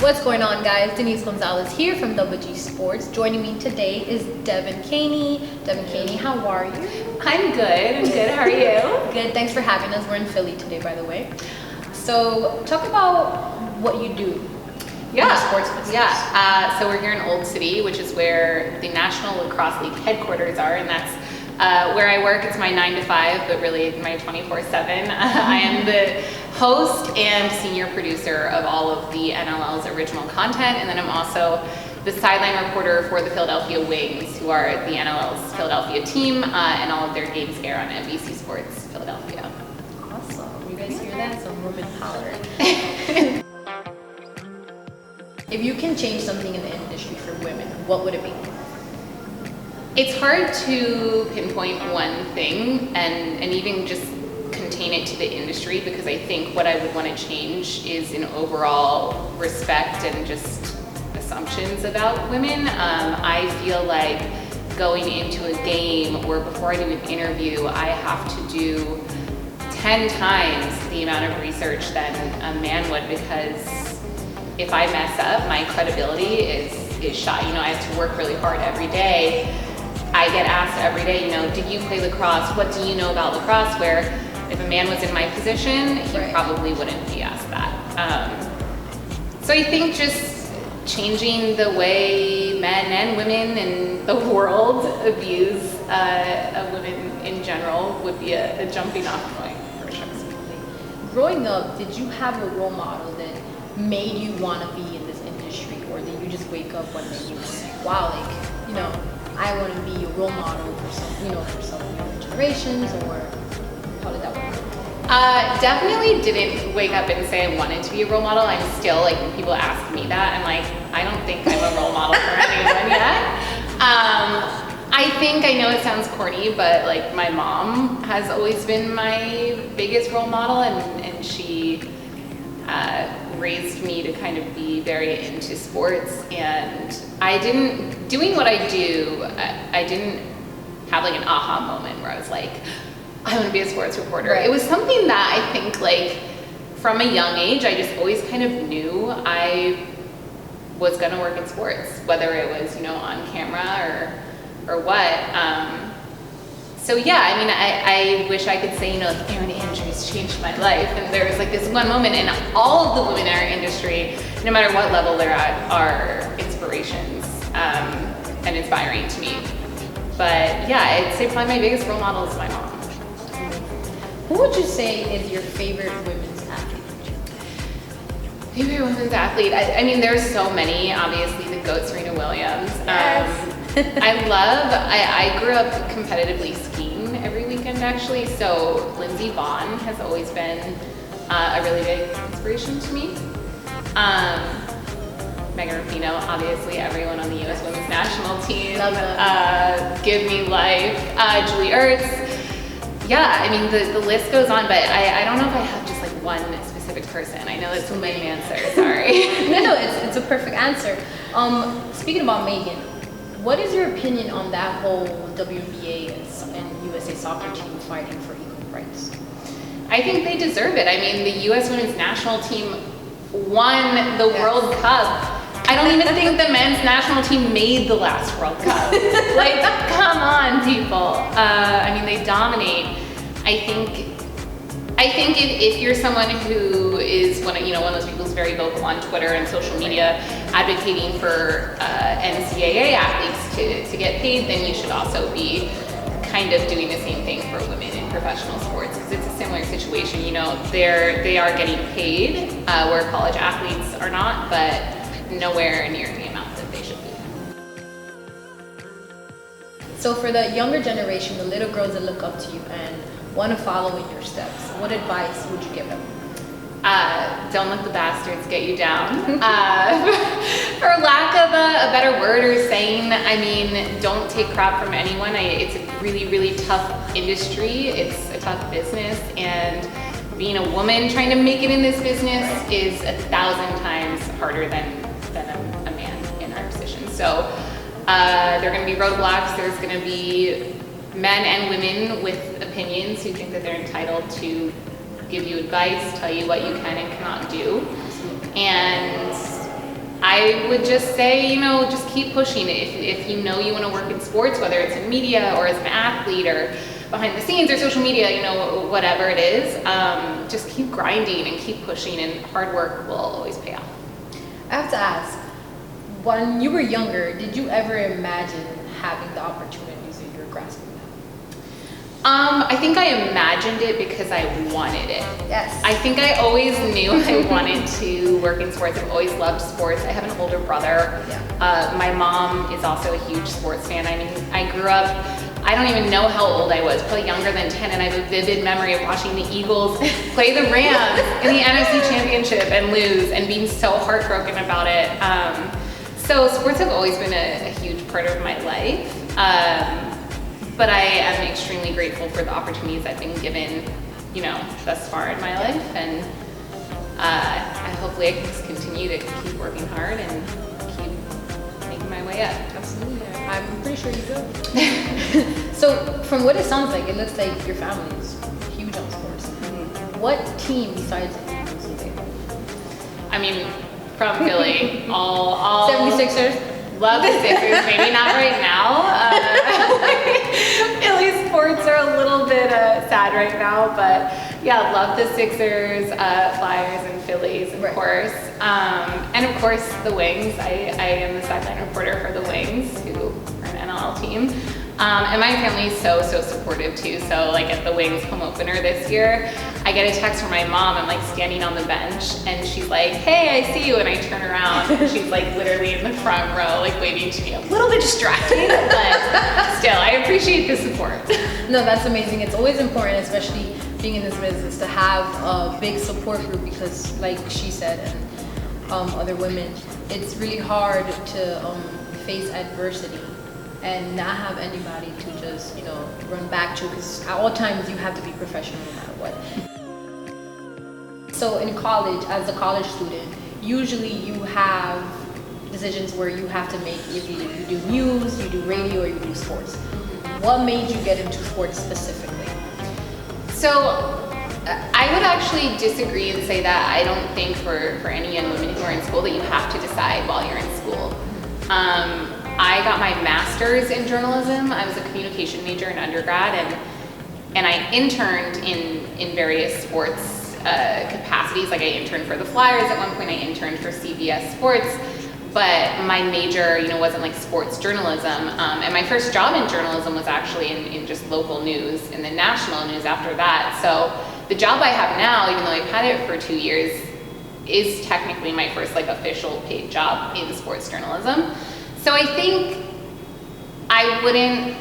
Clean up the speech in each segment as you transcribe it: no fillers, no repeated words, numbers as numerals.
What's going on, guys? Denise Gonzalez here from WG Sports. Joining me today is Devon Kaney. Devon Kaney, how are you? I'm good. How are you? Good. Thanks for having us. We're in Philly today, by the way. So, talk about what you do. Yeah. Sports business. So we're here in Old City, which is where the National Lacrosse League headquarters are, and that's where I work. It's my 9 to 5, but really my 24/7. I am the host and senior producer of all of the NLL's original content, and then I'm also the sideline reporter for the Philadelphia Wings, who are the NLL's Philadelphia team, and all of their games air on NBC Sports Philadelphia. Awesome. You guys hear that? Some woman power. If you can change something in the industry for women, what would it be? It's hard to pinpoint one thing and even just contain it to the industry, because I think what I would want to change is an overall respect and just assumptions about women. I feel like going into a game or before I do an interview, I have to do 10 times the amount of research than a man would, because if I mess up, my credibility is shot. You know, I have to work really hard every day. I get asked every day, you know, did you play lacrosse? What do you know about lacrosse? Where if a man was in my position, he probably wouldn't be asked that. So I think just changing the way men and women in the world views women in general would be a jumping off point for sure. Growing up, did you have a role model that made you want to be in this industry, or did you just wake up one day and you were like, wow, like, you know, I want to be a role model for some, you know, for some younger generations, or how did that work? Definitely didn't wake up and say I wanted to be a role model. I'm still, like, when people ask me that, I'm like, I don't think I'm a role model for anyone yet. I know it sounds corny, but like my mom has always been my biggest role model, and she raised me to kind of be very into sports, and doing what I do, I didn't have like an aha moment where I was like, I want to be a sports reporter. Right. It was something that I think, like, from a young age, I just always kind of knew I was going to work in sports, whether it was, you know, on camera or what. So yeah, I mean, I wish I could say, you know, like, Erin Andrews changed my life, and there was like this one moment, and all of the women in our industry, no matter what level they're at, are inspirations and inspiring to me. But yeah, I'd say probably my biggest role model is my mom. Who would you say is your favorite women's athlete? Favorite women's athlete? I mean, there's so many. Obviously, the GOAT, Serena Williams. Yes. I grew up competitively skiing every weekend, actually, so Lindsey Vonn has always been a really big inspiration to me. Megan Rapinoe, obviously, everyone on the U.S. women's national team. Love her. Give me life. Julie Ertz. Yeah, I mean, the list goes on, but I don't know if I have just like one specific person. I know that's a lame answer, sorry. No, it's a perfect answer. Speaking about Megan, what is your opinion on that whole WNBA and USA soccer team fighting for equal rights? I think they deserve it. I mean, the U.S. women's national team won the World Cup. I don't even think the men's national team made the last World Cup. Like, come on, people. I mean, they dominate. I think if you're someone who is one of those people who's very vocal on Twitter and social media, advocating for NCAA athletes to get paid, then you should also be kind of doing the same thing for women in professional sports, because it's a similar situation. You know, they are getting paid where college athletes are not, but nowhere near the amount that they should be. So for the younger generation, the little girls that look up to you and want to follow in your steps, what advice would you give them? Don't let the bastards get you down. For lack of a better word or saying, I mean, don't take crap from anyone. It's a really, really tough industry. It's a tough business, and being a woman trying to make it in this business is 1,000 times harder than a man in our position. So there are going to be roadblocks. There's going to be men and women with opinions who think that they're entitled to give you advice, tell you what you can and cannot do. And I would just say, just keep pushing it. If you know you want to work in sports, whether it's in media or as an athlete or behind the scenes or social media, whatever it is, just keep grinding and keep pushing, and hard work will always pay off. I have to ask, when you were younger, did you ever imagine having the opportunities that you're grasping now? I think I imagined it because I wanted it. Yes. I think I always knew I wanted to work in sports. I've always loved sports. I have an older brother. Yeah. My mom is also a huge sports fan. I mean, I grew up, I don't even know how old I was, probably younger than 10, and I have a vivid memory of watching the Eagles play the Rams in the NFC Championship and lose and being so heartbroken about it. So sports have always been a huge part of my life. But I am extremely grateful for the opportunities I've been given, thus far in my life, and hopefully I can just continue to keep working hard and keep making my way up. Absolutely, I'm pretty sure you do. So from what it sounds like, it looks like your family is huge on sports. Mm-hmm. What team besides the Eagles do they have? I mean, from Philly, all 76ers? Love the Sixers, maybe not right now. Philly sports are a little bit sad right now, but yeah, love the Sixers, Flyers, and Phillies, of course. And of course, the Wings. I am the sideline reporter for the Wings, who are an NL team. And my family's so supportive too. So like at the Wings home opener this year, I get a text from my mom. I'm like standing on the bench and she's like, "Hey, I see you." And I turn around and she's like literally in the front row, like waving to me. A little bit distracting, but still, I appreciate the support. No, that's amazing. It's always important, especially being in this business, to have a big support group, because like she said, and other women, it's really hard to face adversity and not have anybody to just, run back to, because at all times you have to be professional no matter what. So in college, as a college student, usually you have decisions where you have to make, either you do news, you do radio, or you do sports. Mm-hmm. What made you get into sports specifically? So I would actually disagree and say that I don't think for any young women who are in school that you have to decide while you're in school. I got my master's in journalism. I was a communication major in undergrad, and I interned in various sports capacities. Like I interned for the Flyers at one point. I interned for CBS Sports, but my major, wasn't like sports journalism. And my first job in journalism was actually in just local news and then national news after that. So the job I have now, even though I've had it for 2 years, is technically my first like official paid job in sports journalism. So I think I wouldn't,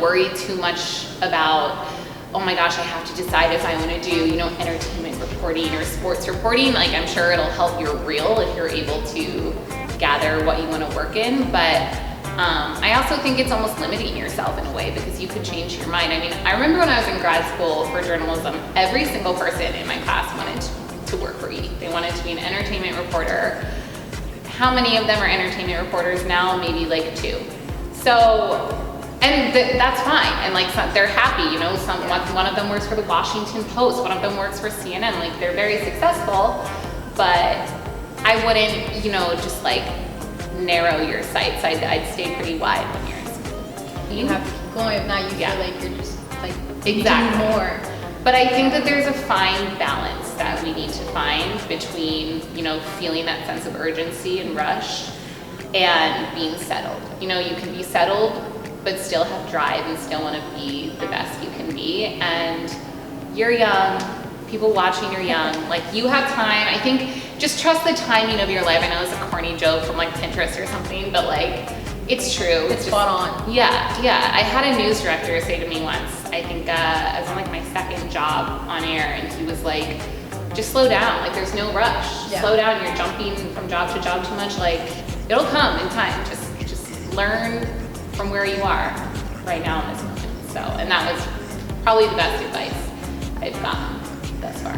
worry too much about, oh my gosh, I have to decide if I want to do, entertainment reporting or sports reporting. Like I'm sure it'll help your reel if you're able to gather what you want to work in. But I also think it's almost limiting yourself in a way, because you could change your mind. I mean, I remember when I was in grad school for journalism, every single person in my class wanted to work for E! They wanted to be an entertainment reporter. How many of them are entertainment reporters now? Maybe like 2. So, and that's fine. And like they're happy, one of them works for the Washington Post, one of them works for CNN. Like they're very successful, but I wouldn't, just like narrow your sights. I'd stay pretty wide when you're in school. You have to keep going. If not, you feel like you're just like exactly. doing more. But I think that there's a fine balance that we need to find between, feeling that sense of urgency and rush and being settled. You can be settled, but still have drive and still want to be the best you can be. And you're young, people watching are young, like you have time. I think just trust the timing of your life. I know it's a corny joke from like Pinterest or something, but like, it's true. It's spot on. Yeah. I had a news director say to me once, I think I was on like my second job on air, and he was like, just slow down. Like there's no rush. Yeah. Slow down. You're jumping from job to job too much. Like it'll come in time. Just learn from where you are right now in this moment. So, and that was probably the best advice I've gotten thus far.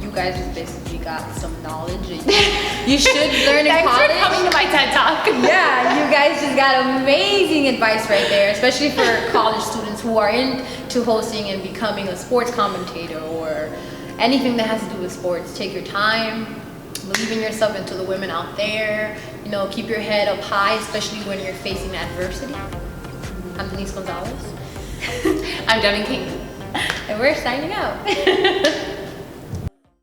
You guys just basically got some knowledge that you should learn in Thanks college. for coming to my TED Talk. Yeah, you guys just got amazing advice right there, especially for college students who are into hosting and becoming a sports commentator or anything that has to do with sports. Take your time, believe in yourself and to the women out there. You know, keep your head up high, especially when you're facing adversity. I'm Denise Gonzalez. I'm Devon Kaney. And we're signing out.